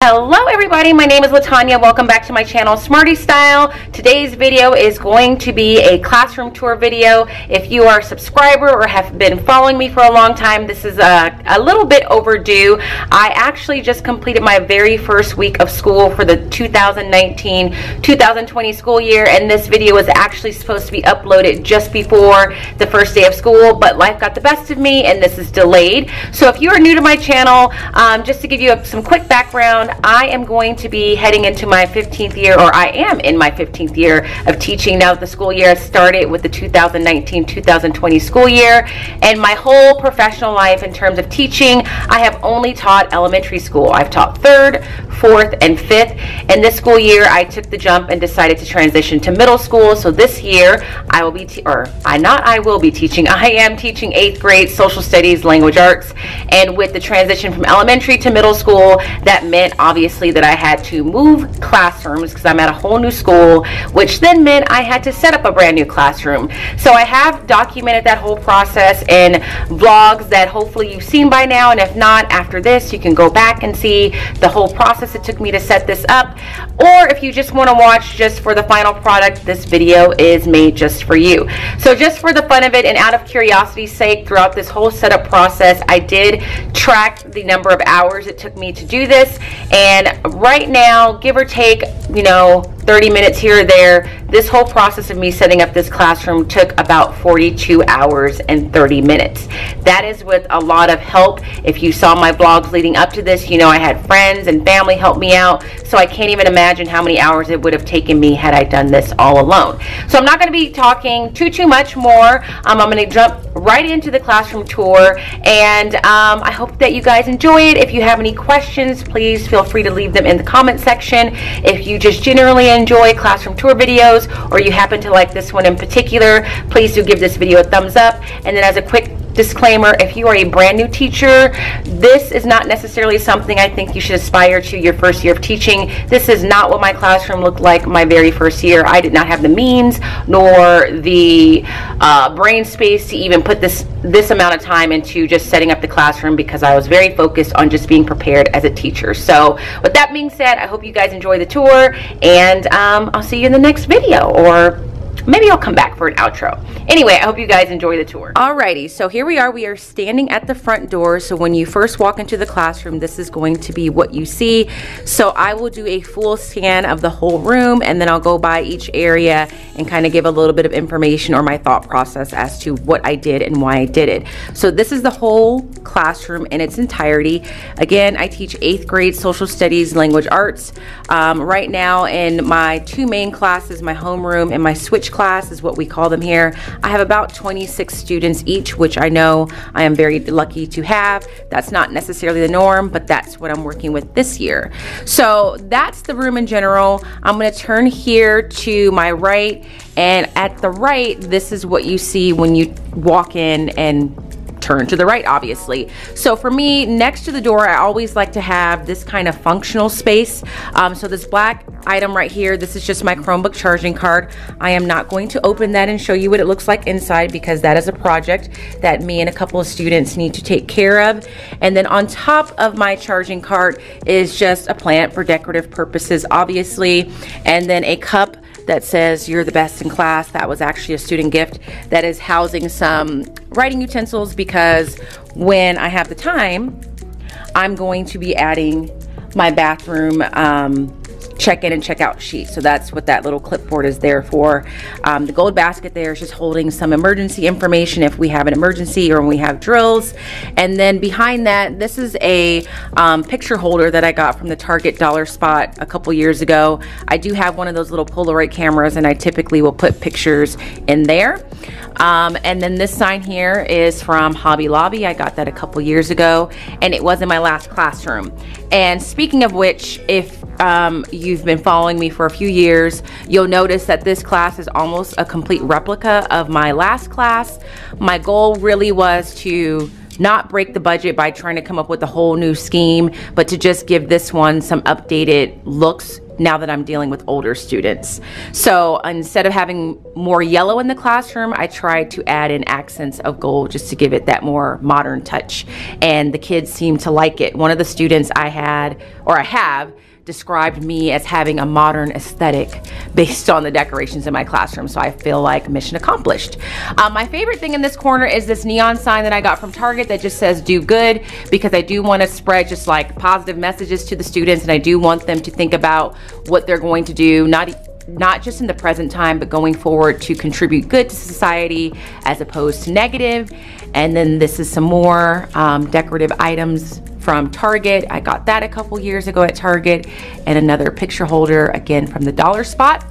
Hello everybody, my name is Latanya. Welcome back to my channel, Smarty Style. Today's video is going to be a classroom tour video. If you are a subscriber or have been following me for a long time, this is a little bit overdue. I actually just completed my very first week of school for the 2019-2020 school year, and this video was actually supposed to be uploaded just before the first day of school, but life got the best of me and this is delayed. So if you are new to my channel, just to give you some quick background, I am going to be heading into my 15th year, or I am in my 15th year of teaching now that the school year has started with the 2019-2020 school year. And my whole professional life in terms of teaching, I have only taught elementary school. I've taught 3rd, 4th, and 5th. And this school year, I took the jump and decided to transition to middle school. So this year, I will be, I am teaching 8th grade social studies, language arts. And with the transition from elementary to middle school, that meant obviously that I had to move classrooms because I'm at a whole new school, which then meant I had to set up a brand new classroom. So I have documented that whole process in vlogs that hopefully you've seen by now, and if not, after this you can go back and see the whole process it took me to set this up. Or if you just want to watch just for the final product, this video is made just for you. So just for the fun of it and out of curiosity's sake, throughout this whole setup process, I did track the number of hours it took me to do this. And right now, give or take, 30 minutes here or there, this whole process of me setting up this classroom took about 42 hours and 30 minutes. That is with a lot of help. If you saw my vlogs leading up to this, I had friends and family help me out. So I can't even imagine how many hours it would have taken me had I done this all alone. So I'm not going to be talking too much more. I'm going to jump right into the classroom tour, and I hope that you guys enjoy it. If you have any questions, please feel free to leave them in the comment section. If you just generally enjoy classroom tour videos, or you happen to like this one in particular, please do give this video a thumbs up. And then as a quick disclaimer, if you are a brand new teacher, this is not necessarily something I think you should aspire to your first year of teaching. This is not what my classroom looked like my very first year. I did not have the means nor the brain space to even put this amount of time into just setting up the classroom, because I was very focused on just being prepared as a teacher. So with that being said, I hope you guys enjoy the tour, and I'll see you in the next video, or maybe I'll come back for an outro. Anyway, I hope you guys enjoy the tour. Alrighty, so here we are. We are standing at the front door. So when you first walk into the classroom, this is going to be what you see. So I will do a full scan of the whole room, and then I'll go by each area and kind of give a little bit of information or my thought process as to what I did and why I did it. So this is the whole classroom in its entirety. Again, I teach 8th grade social studies, language arts. Right now in my 2 main classes, my homeroom and my switch class is what we call them here, I have about 26 students each, which I know I am very lucky to have. That's not necessarily the norm, but that's what I'm working with this year. So that's the room in general. I'm going to turn here to my right, and at the right, this is what you see when you walk in and turn to the right, obviously. So for me, next to the door, I always like to have this kind of functional space. So this black item right here, this is just my Chromebook charging card. I am not going to open that and show you what it looks like inside, because that is a project that me and a couple of students need to take care of. And then on top of my charging card is just a plant for decorative purposes, obviously, and then a cup that says "You're the best in class." That was actually a student gift that is housing some writing utensils, because when I have the time, I'm going to be adding my bathroom check-in and check-out sheet. So that's what that little clipboard is there for. The gold basket there is just holding some emergency information if we have an emergency or when we have drills. And then behind that, this is a picture holder that I got from the Target dollar spot a couple years ago. I do have one of those little Polaroid cameras, and I typically will put pictures in there. And then this sign here is from Hobby Lobby. I got that a couple years ago, and it was in my last classroom. And speaking of which, if you've been following me for a few years, you'll notice that this class is almost a complete replica of my last class. My goal really was to not break the budget by trying to come up with a whole new scheme, but to just give this one some updated looks now that I'm dealing with older students. So instead of having more yellow in the classroom, I tried to add in accents of gold just to give it that more modern touch. And the kids seem to like it. One of the students I have described me as having a modern aesthetic based on the decorations in my classroom, so I feel like mission accomplished. My favorite thing in this corner is this neon sign that I got from Target that just says do good, because I do want to spread just like positive messages to the students, and I do want them to think about what they're going to do, not just in the present time, but going forward to contribute good to society as opposed to negative. And then this is some more decorative items from Target. I got that a couple years ago at Target, and another picture holder again from the dollar spot.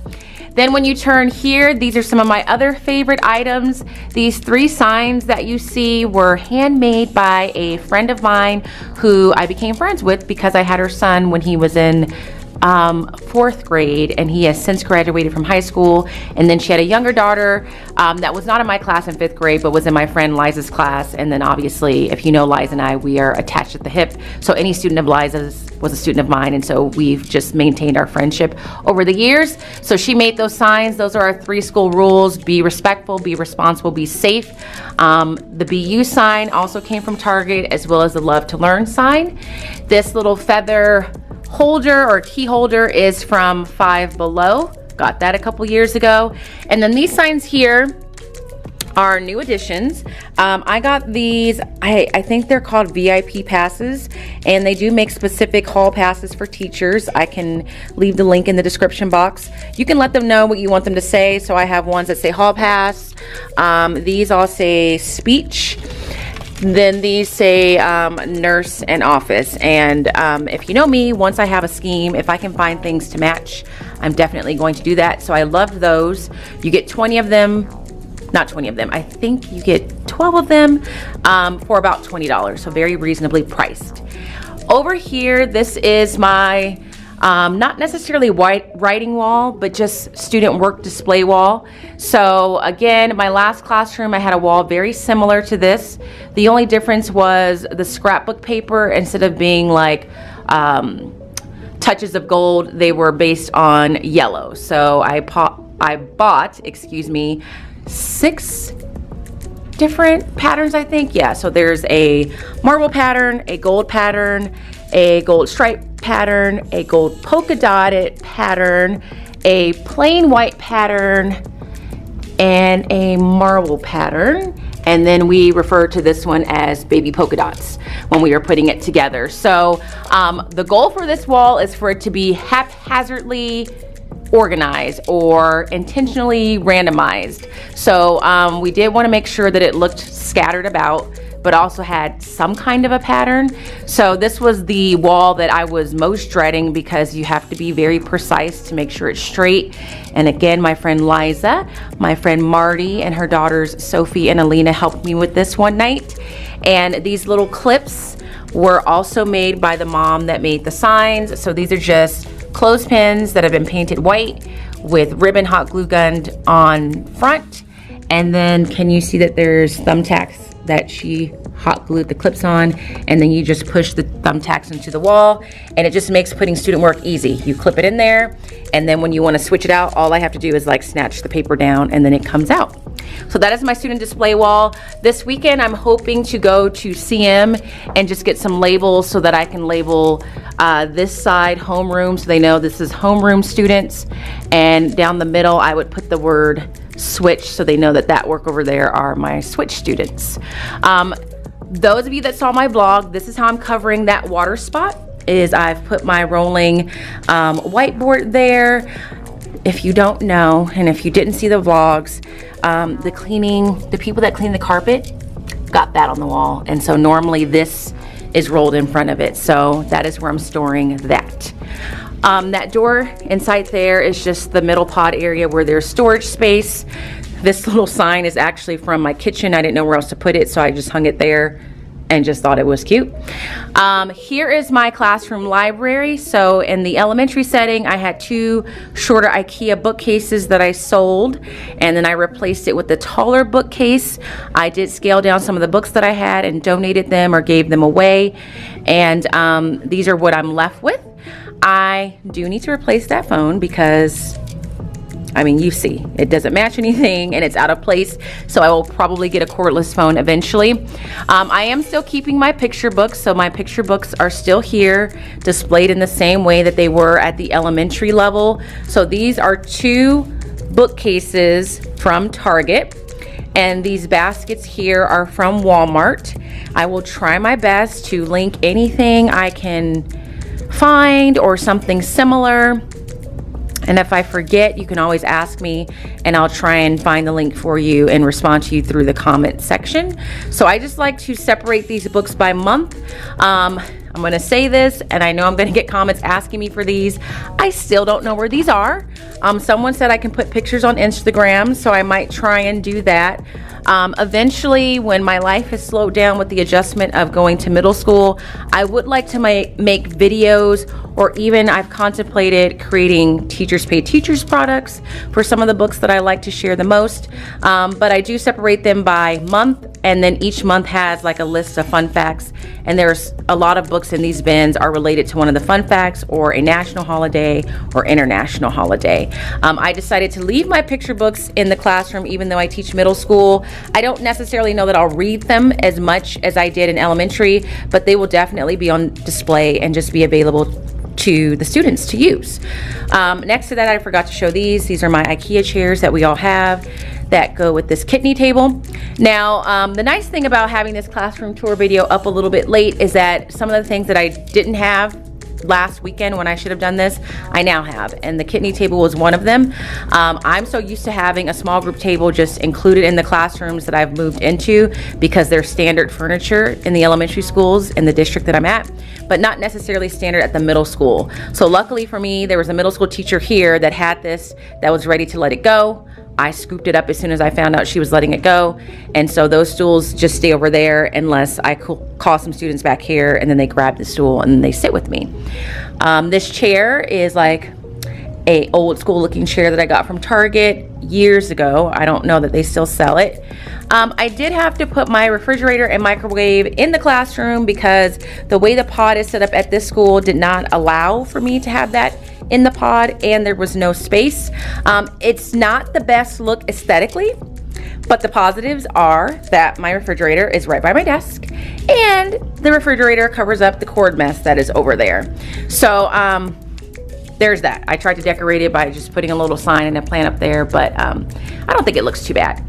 Then when you turn here, these are some of my other favorite items. These 3 signs that you see were handmade by a friend of mine who I became friends with because I had her son when he was in 4th grade, and he has since graduated from high school. And then she had a younger daughter that was not in my class in 5th grade, but was in my friend Liza's class. And then obviously, if you know Liza and I, we are attached at the hip. So any student of Liza's was a student of mine, and so we've just maintained our friendship over the years. So she made those signs. Those are our 3 school rules: be respectful, be responsible, be safe. The BU sign also came from Target, as well as the Love to Learn sign. This little feather holder or key holder is from Five Below. Got that a couple years ago. And then these signs here are new additions. I got these, I think they're called VIP passes, and they do make specific hall passes for teachers. I can leave the link in the description box. You can let them know what you want them to say. So I have ones that say hall pass. These all say speech. Then these say nurse and office. And if you know me, once I have a scheme, if I can find things to match, I'm definitely going to do that. So I loved those. You get 20 of them, not 20 of them, I think you get 12 of them for about $20. So very reasonably priced. Over here, this is my not necessarily white writing wall, but just student work display wall. So again, my last classroom, I had a wall very similar to this. The only difference was the scrapbook paper, instead of being like touches of gold, they were based on yellow. So I bought, excuse me, 6 different patterns, I think. Yeah, so there's a marble pattern, a gold pattern, a gold stripe pattern, a gold polka dotted pattern, a plain white pattern, and a marble pattern. And then we refer to this one as baby polka dots when we were putting it together. So the goal for this wall is for it to be haphazardly organized or intentionally randomized. So we did want to make sure that it looked scattered about, but also had some kind of a pattern. So this was the wall that I was most dreading, because you have to be very precise to make sure it's straight. And again, my friend Liza, my friend Marty, and her daughters Sophie and Alina helped me with this one night. And these little clips were also made by the mom that made the signs. So these are just clothespins that have been painted white with ribbon hot glue gunned on front. And then can you see that there's thumbtacks that she hot glued the clips on, and then you just push the thumbtacks into the wall, and it just makes putting student work easy. You clip it in there, and then when you want to switch it out, all I have to do is like snatch the paper down, and then it comes out. So that is my student display wall. This weekend I'm hoping to go to CM and just get some labels so that I can label this side homeroom, so they know this is homeroom students, and down the middle I would put the word switch, so they know that that work over there are my switch students. Those of you that saw my blog, this is how I'm covering that water spot. Is I've put my rolling whiteboard there. If you don't know, and if you didn't see the vlogs, the people that clean the carpet got that on the wall, and so normally this is rolled in front of it. So that is where I'm storing that. That door inside there is just the middle pod area where there's storage space. This little sign is actually from my kitchen. I didn't know where else to put it, so I just hung it there and just thought it was cute. Here is my classroom library. So in the elementary setting, I had 2 shorter Ikea bookcases that I sold, and then I replaced it with the taller bookcase. I did scale down some of the books that I had and donated them or gave them away, and these are what I'm left with. I do need to replace that phone because, I mean, you see, it doesn't match anything and it's out of place. So I will probably get a cordless phone eventually. I am still keeping my picture books. So my picture books are still here, displayed in the same way that they were at the elementary level. So these are 2 bookcases from Target. And these baskets here are from Walmart. I will try my best to link anything I can find or something similar. And if I forget, you can always ask me and I'll try and find the link for you and respond to you through the comment section. So I just like to separate these books by month. I'm gonna say this, and I know I'm gonna get comments asking me for these. I still don't know where these are. Someone said I can put pictures on Instagram, so I might try and do that. Eventually, when my life has slowed down with the adjustment of going to middle school, I would like to make videos, or even I've contemplated creating Teachers Pay Teachers products for some of the books that I like to share the most. But I do separate them by month, and then each month has like a list of fun facts. And there's a lot of books in these bins are related to one of the fun facts or a national holiday or international holiday. I decided to leave my picture books in the classroom even though I teach middle school. I don't necessarily know that I'll read them as much as I did in elementary, but they will definitely be on display and just be available to the students to use. Next to that, I forgot to show these. These are my Ikea chairs that we all have that go with this kidney table. Now, the nice thing about having this classroom tour video up a little bit late is that some of the things that I didn't have last weekend when I should have done this, I now have, and the kidney table was one of them. I'm so used to having a small group table just included in the classrooms that I've moved into because they're standard furniture in the elementary schools in the district that I'm at, but not necessarily standard at the middle school. So luckily for me, there was a middle school teacher here that had this, that was ready to let it go. I scooped it up as soon as I found out she was letting it go. And so those stools just stay over there unless I call some students back here and then they grab the stool and they sit with me. This chair is like a old school looking chair that I got from Target years ago. I don't know that they still sell it. I did have to put my refrigerator and microwave in the classroom because the way the pod is set up at this school did not allow for me to have that in the pod, and there was no space. It's not the best look aesthetically, but the positives are that my refrigerator is right by my desk and the refrigerator covers up the cord mess that is over there. So there's that. I tried to decorate it by just putting a little sign and a plant up there, but I don't think it looks too bad.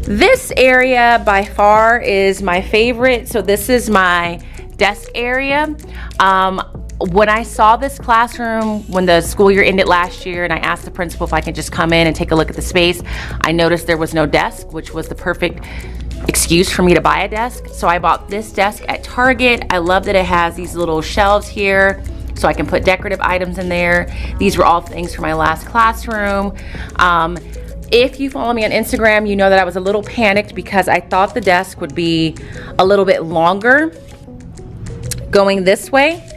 This area by far is my favorite. So this is my desk area. When I saw this classroom when the school year ended last year and I asked the principal if I could just come in and take a look at the space, I noticed there was no desk, which was the perfect excuse for me to buy a desk. So I bought this desk at Target. I love that it has these little shelves here so I can put decorative items in there. These were all things for my last classroom. If you follow me on Instagram, you know that I was a little panicked because I thought the desk would be a little bit longer going this way.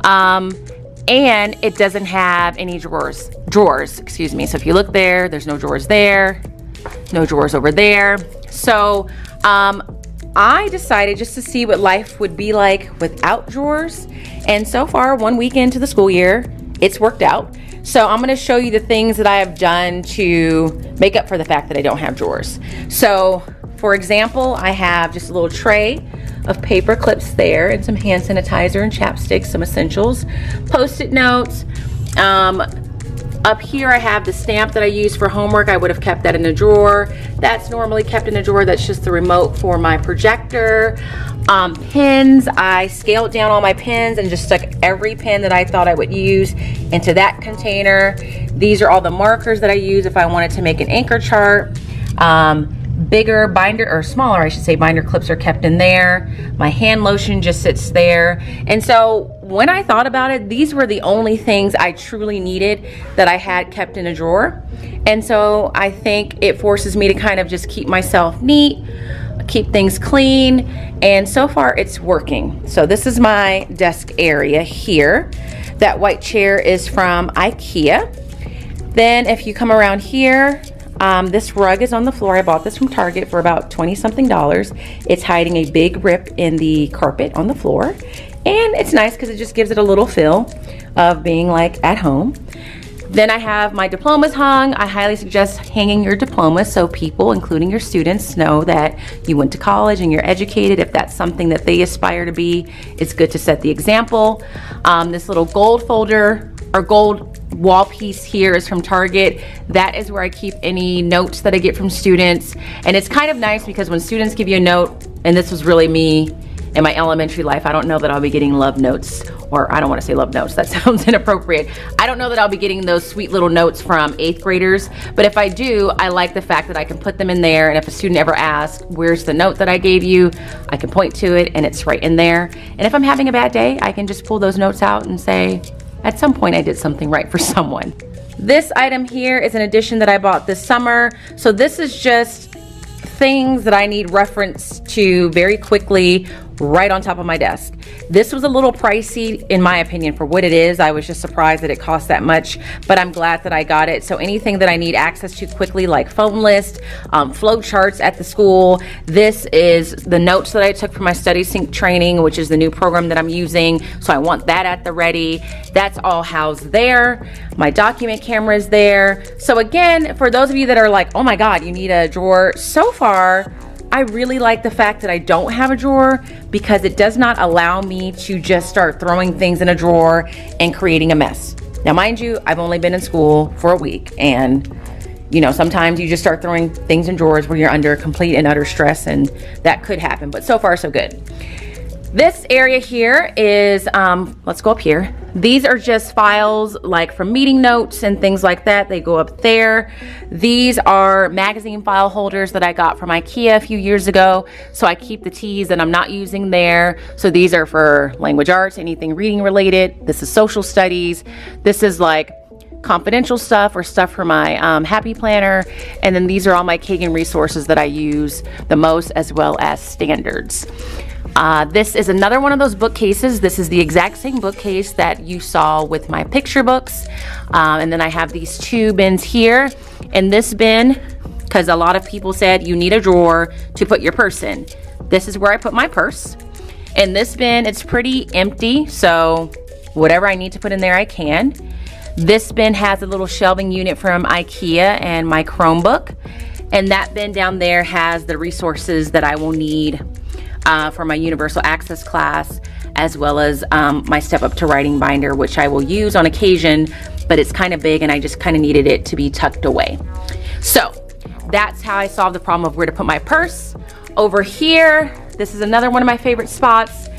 And it doesn't have any drawers, excuse me. So if you look there, there's no drawers there, no drawers over there. So I decided just to see what life would be like without drawers. And so far, 1 week into the school year, it's worked out. So I'm gonna show you the things that I have done to make up for the fact that I don't have drawers. So for example, I have just a little tray of paper clips there and some hand sanitizer and chapstick, some essentials, post-it notes. Up here I have the stamp that I use for homework. I would have kept that in a drawer. That's normally kept in a drawer. That's just the remote for my projector. Pens, I scaled down all my pens and just stuck every pen that I thought I would use into that container. These are all the markers that I use if I wanted to make an anchor chart. Bigger binder, or smaller I should say, binder clips are kept in there. My hand lotion just sits there. And so when I thought about it, these were the only things I truly needed that I had kept in a drawer. And so I think it forces me to kind of just keep myself neat, keep things clean, and so far it's working. So this is my desk area here. That white chair is from Ikea. Then if you come around here, this rug is on the floor. I bought this from Target for about $20-something. It's hiding a big rip in the carpet on the floor. And it's nice because it just gives it a little fill. of being like at home. Then I have my diplomas hung. I highly suggest hanging your diplomas so people, including your students, know that you went to college and you're educated. If that's something that they aspire to be, it's good to set the example. This little gold folder or gold wall piece here is from Target. That is where I keep any notes that I get from students. And it's kind of nice because when students give you a note, and this was really me in my elementary life, I don't know that I'll be getting love notes, or I don't want to say love notes, that sounds inappropriate. I don't know that I'll be getting those sweet little notes from 8th graders, but if I do, I like the fact that I can put them in there, and if a student ever asks, where's the note that I gave you, I can point to it and it's right in there. And if I'm having a bad day, I can just pull those notes out and say, at some point I did something right for someone. This item here is an addition that I bought this summer. So this is just things that I need reference to very quickly right on top of my desk. This was a little pricey in my opinion for what it is. I was just surprised that it cost that much, but I'm glad that I got it. So anything that I need access to quickly, like phone list, flow charts at the school. This is the notes that I took from my Study Sync training, which is the new program that I'm using. So I want that at the ready. That's all housed there. My document camera is there. So again, for those of you that are like, oh my God, you need a drawer. So far, I really like the fact that I don't have a drawer because it does not allow me to just start throwing things in a drawer and creating a mess. Now, mind you, I've only been in school for a week, and you know, sometimes you just start throwing things in drawers where you're under complete and utter stress, and that could happen, but so far so good. This area here is, let's go up here. These are just files like from meeting notes and things like that. They go up there. These are magazine file holders that I got from Ikea a few years ago. So I keep the teas that I'm not using there. So these are for language arts, anything reading related. This is social studies. This is like confidential stuff or stuff for my Happy Planner. And then these are all my Kagan resources that I use the most, as well as standards. This is another one of those bookcases. This is the exact same bookcase that you saw with my picture books. And then I have these two bins here. And this bin, because a lot of people said you need a drawer to put your purse in. This is where I put my purse. In this bin, it's pretty empty, so whatever I need to put in there, I can. This bin has a little shelving unit from Ikea and my Chromebook. And that bin down there has the resources that I will need for my universal access class, as well as my step up to writing binder, which I will use on occasion, but it's kind of big and I just kind of needed it to be tucked away. So that's how I solved the problem of where to put my purse. Over here, this is another one of my favorite spots.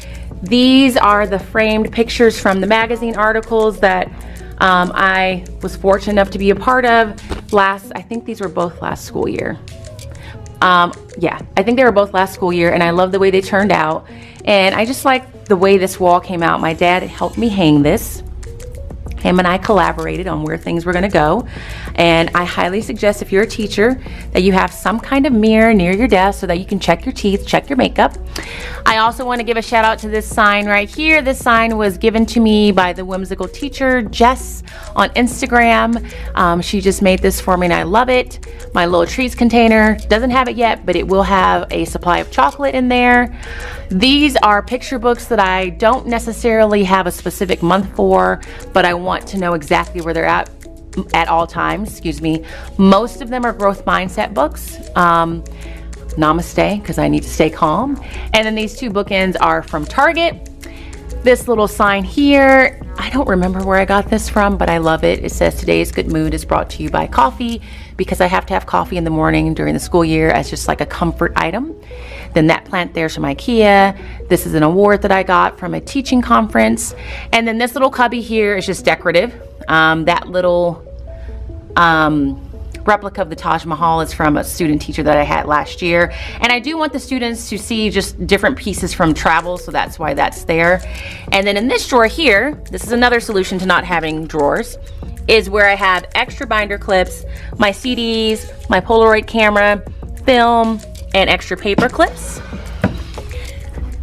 These are the framed pictures from the magazine articles that I was fortunate enough to be a part of I think these were both last school year. Yeah, I think they were both last school year, and I love the way they turned out. And I just like the way this wall came out. My dad helped me hang this. Him and I collaborated on where things were gonna go. And I highly suggest, if you're a teacher, that you have some kind of mirror near your desk so that you can check your teeth, check your makeup. I also want to give a shout out to this sign right here. This sign was given to me by the whimsical teacher, Jess, on Instagram. She just made this for me and I love it. My little treats container doesn't have it yet, but it will have a supply of chocolate in there. These are picture books that I don't necessarily have a specific month for, but I want to know exactly where they're at all times, excuse me. Most of them are growth mindset books. Namaste, because I need to stay calm. And then these two bookends are from Target. This little sign here, I don't remember where I got this from, but I love it. It says, today's good mood is brought to you by coffee, because I have to have coffee in the morning during the school year as just like a comfort item. Then that plant there's from Ikea. This is an award that I got from a teaching conference. And then this little cubby here is just decorative. That little replica of the Taj Mahal is from a student teacher that I had last year. And I do want the students to see just different pieces from travel, so that's why that's there. And then in this drawer here, this is another solution to not having drawers, is where I have extra binder clips, my CDs, my Polaroid camera, film, and extra paper clips.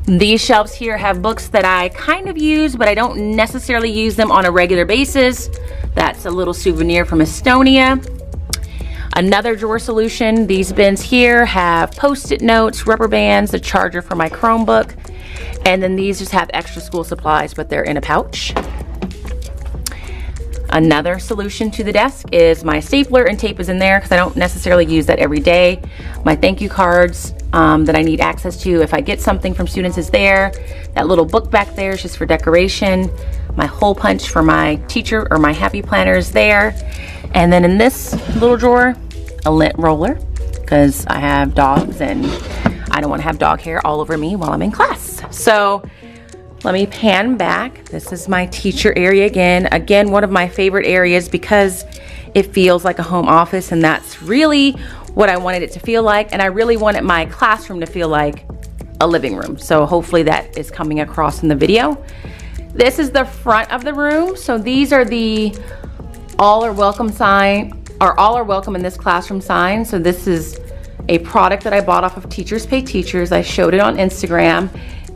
These shelves here have books that I kind of use, but I don't necessarily use them on a regular basis. That's a little souvenir from Estonia. Another drawer solution, these bins here have Post-it notes, rubber bands, the charger for my Chromebook, and then these just have extra school supplies, but they're in a pouch. Another solution to the desk is my stapler and tape is in there because I don't necessarily use that every day. My thank you cards that I need access to if I get something from students is there. That little book back there is just for decoration. My hole punch for my teacher or my happy planner is there. And then in this little drawer, a lint roller because I have dogs and I don't want to have dog hair all over me while I'm in class. So let me pan back. This is my teacher area again. Again, one of my favorite areas because it feels like a home office, and that's really what I wanted it to feel like. And I really wanted my classroom to feel like a living room. So hopefully that is coming across in the video. This is the front of the room. So these are the all are welcome sign, or all are welcome in this classroom sign. So this is a product that I bought off of Teachers Pay Teachers. I showed it on Instagram.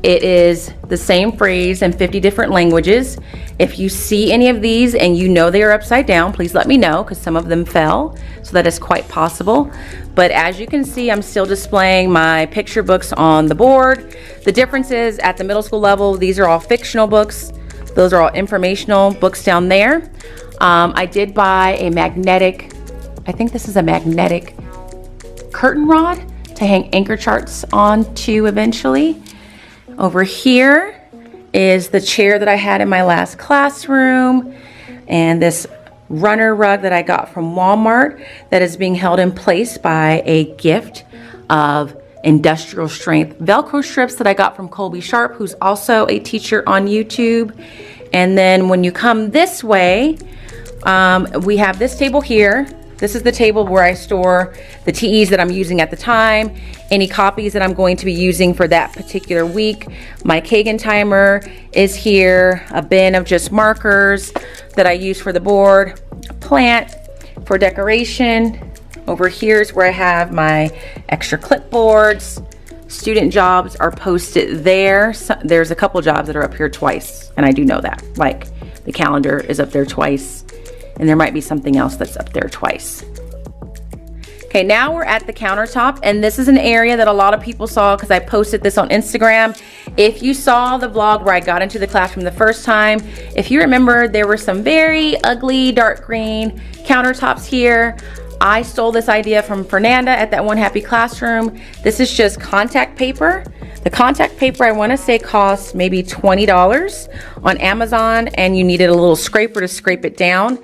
It is the same phrase in 50 different languages. If you see any of these and you know they are upside down, please let me know because some of them fell, so that is quite possible. But as you can see, I'm still displaying my picture books on the board. The difference is at the middle school level, these are all fictional books. Those are all informational books down there. I did buy a magnetic, I think this is a magnetic curtain rod to hang anchor charts onto eventually. Over here is the chair that I had in my last classroom, and this runner rug that I got from Walmart that is being held in place by a gift of industrial strength Velcro strips that I got from Colby Sharp, who's also a teacher on YouTube. And then when you come this way, we have this table here. This is the table where I store the TEs that I'm using at the time, any copies that I'm going to be using for that particular week. My Kagan timer is here, a bin of just markers that I use for the board, a plant for decoration. Over here is where I have my extra clipboards. Student jobs are posted there. So, there's a couple jobs that are up here twice, and I do know that. Like the calendar is up there twice, and there might be something else that's up there twice. Okay, now we're at the countertop, and this is an area that a lot of people saw because I posted this on Instagram. If you saw the vlog where I got into the classroom the first time, if you remember, there were some very ugly dark green countertops here. I stole this idea from Fernanda at that One Happy Classroom. This is just contact paper. The contact paper, I want to say, costs maybe $20 on Amazon, and you needed a little scraper to scrape it down.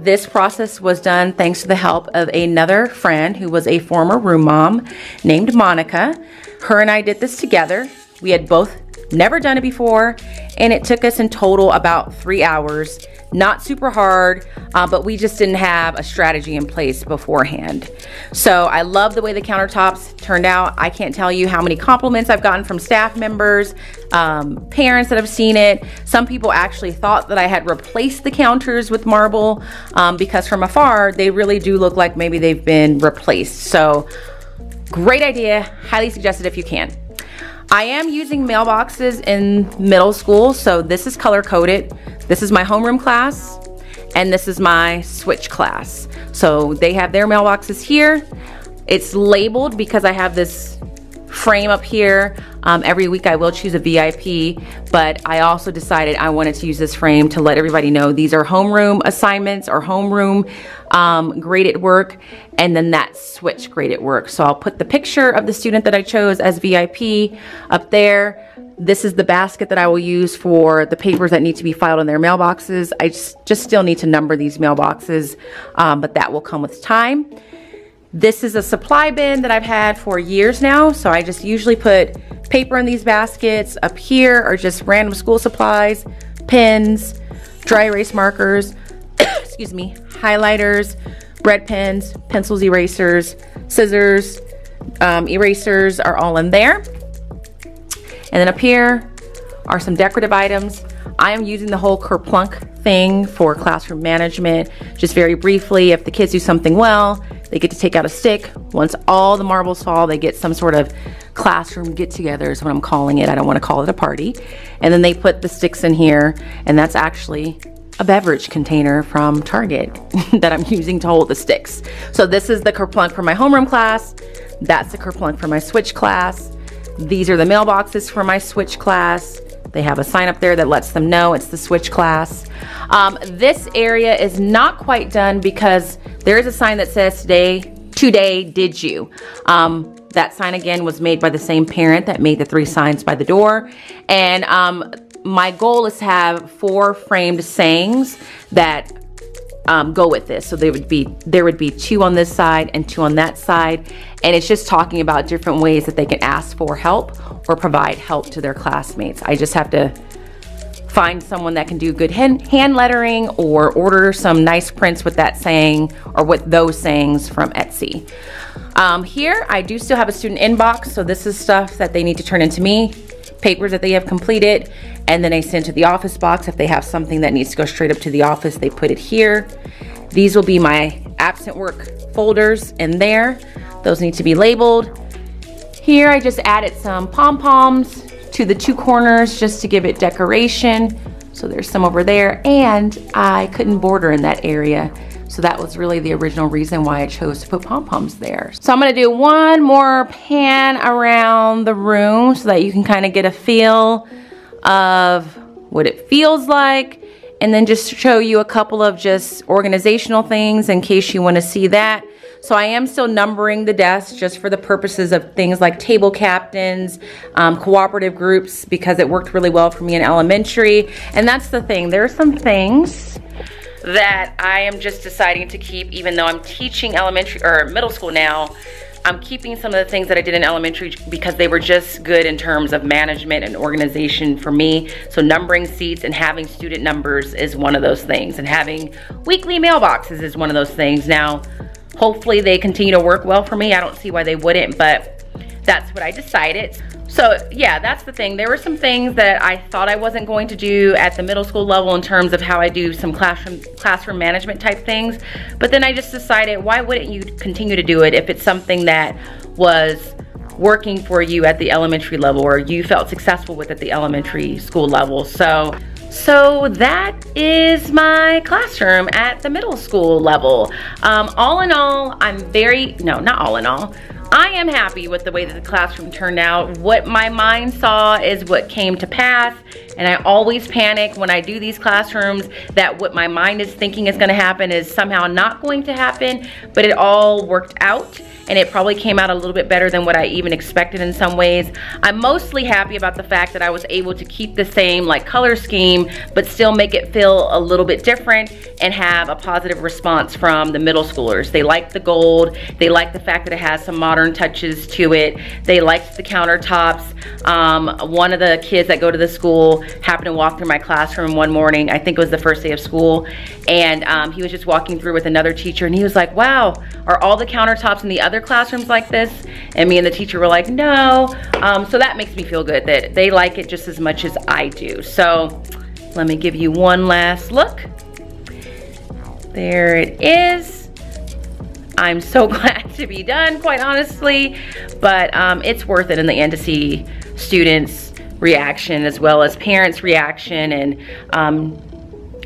This process was done thanks to the help of another friend who was a former room mom named Monica. Her and I did this together. We had both never done it before, and it took us in total about 3 hours. Not super hard, but we just didn't have a strategy in place beforehand. So I love the way the countertops turned out. I can't tell you how many compliments I've gotten from staff members, parents that have seen it. Some people actually thought that I had replaced the counters with marble because from afar, they really do look like maybe they've been replaced. So great idea, highly suggested if you can. I am using mailboxes in middle school, so this is color coded. This is my homeroom class, and this is my switch class. So they have their mailboxes here. It's labeled because I have this frame up here. Every week I will choose a VIP, but I also decided I wanted to use this frame to let everybody know these are homeroom assignments or homeroom graded work, and then that switch graded work. So I'll put the picture of the student that I chose as VIP up there. This is the basket that I will use for the papers that need to be filed in their mailboxes. I just still need to number these mailboxes, but that will come with time. This is a supply bin that I've had for years now, so I just usually put paper in these baskets. Up here are just random school supplies, pens, dry erase markers, excuse me, highlighters, red pens, pencils, erasers, scissors, erasers are all in there. And then up here are some decorative items. I am using the whole kerplunk thing for classroom management. Just very briefly, if the kids do something well, they get to take out a stick. Once all the marbles fall, they get some sort of classroom get-together is what I'm calling it. I don't want to call it a party. And then they put the sticks in here, and that's actually a beverage container from Target that I'm using to hold the sticks. So this is the kerplunk for my homeroom class. That's the kerplunk for my switch class. These are the mailboxes for my switch class. They have a sign up there that lets them know it's the switch class. This area is not quite done because there is a sign that says today did you. That sign again was made by the same parent that made the 3 signs by the door. And my goal is to have 4 framed sayings that go with this. So there would be 2 on this side and 2 on that side. And it's just talking about different ways that they can ask for help or provide help to their classmates. I just have to find someone that can do good hand lettering or order some nice prints with that saying or with those sayings from Etsy. Here I do still have a student inbox, so this is stuff that they need to turn into me, papers that they have completed, and then I send to the office box. If they have something that needs to go straight up to the office, they put it here. These will be my absent work folders in there. Those need to be labeled. Here I just added some pom-poms to the 2 corners just to give it decoration. So there's some over there, and I couldn't border in that area. So that was really the original reason why I chose to put pom-poms there. So I'm gonna do one more pan around the room so that you can kind of get a feel of what it feels like, and then just show you a couple of just organizational things in case you want to see that. So I am still numbering the desks just for the purposes of things like table captains, cooperative groups, because it worked really well for me in elementary. And that's the thing, there are some things that I am just deciding to keep, even though I'm teaching elementary or middle school now. I'm keeping some of the things that I did in elementary because they were just good in terms of management and organization for me. So numbering seats and having student numbers is one of those things, and having weekly mailboxes is one of those things. Now, hopefully they continue to work well for me. I don't see why they wouldn't, but that's what I decided. So yeah, that's the thing. There were some things that I thought I wasn't going to do at the middle school level in terms of how I do some classroom management type things. But then I just decided, why wouldn't you continue to do it if it's something that was working for you at the elementary level or you felt successful with at the elementary school level. So that is my classroom at the middle school level. All in all, I am happy with the way that the classroom turned out. What my mind saw is what came to pass, and I always panic when I do these classrooms that what my mind is thinking is gonna happen is somehow not going to happen, but it all worked out, and it probably came out a little bit better than what I even expected in some ways. I'm mostly happy about the fact that I was able to keep the same like color scheme, but still make it feel a little bit different and have a positive response from the middle schoolers. They liked the gold, they liked the fact that it has some modern touches to it. They liked the countertops. One of the kids that go to the school happened to walk through my classroom one morning. I think it was the first day of school, and he was just walking through with another teacher, and he was like, wow, are all the countertops in the other classrooms like this? And me and the teacher were like, no. So that makes me feel good that they like it just as much as I do. So let me give you one last look. There it is. I'm so glad to be done, quite honestly, but it's worth it in the end to see students' reaction as well as parents' reaction,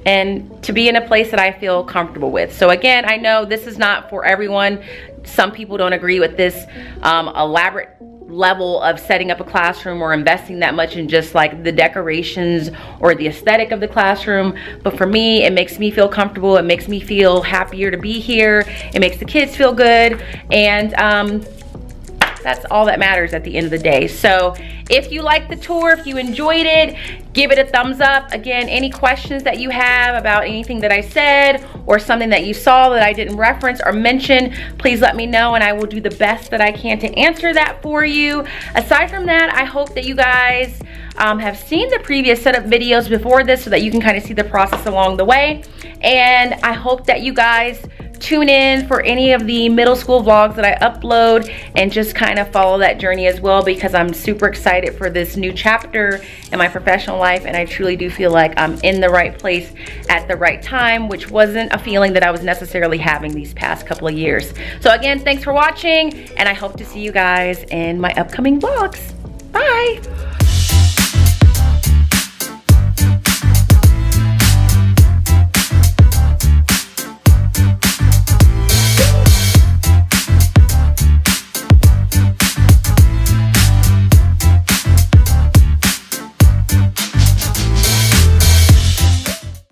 and to be in a place that I feel comfortable with. So again, I know this is not for everyone. Some people don't agree with this elaborate level of setting up a classroom or investing that much in just like the decorations or the aesthetic of the classroom. But for me, it makes me feel comfortable. It makes me feel happier to be here. It makes the kids feel good. And that's all that matters at the end of the day. So if you liked the tour, if you enjoyed it, give it a thumbs up. Again, any questions that you have about anything that I said or something that you saw that I didn't reference or mention, please let me know and I will do the best that I can to answer that for you. Aside from that, I hope that you guys have seen the previous setup videos before this so that you can kind of see the process along the way. And I hope that you guys tune in for any of the middle school vlogs that I upload and just kind of follow that journey as well, because I'm super excited for this new chapter in my professional life, and I truly do feel like I'm in the right place at the right time, which wasn't a feeling that I was necessarily having these past couple of years. So again, thanks for watching, and I hope to see you guys in my upcoming vlogs. Bye!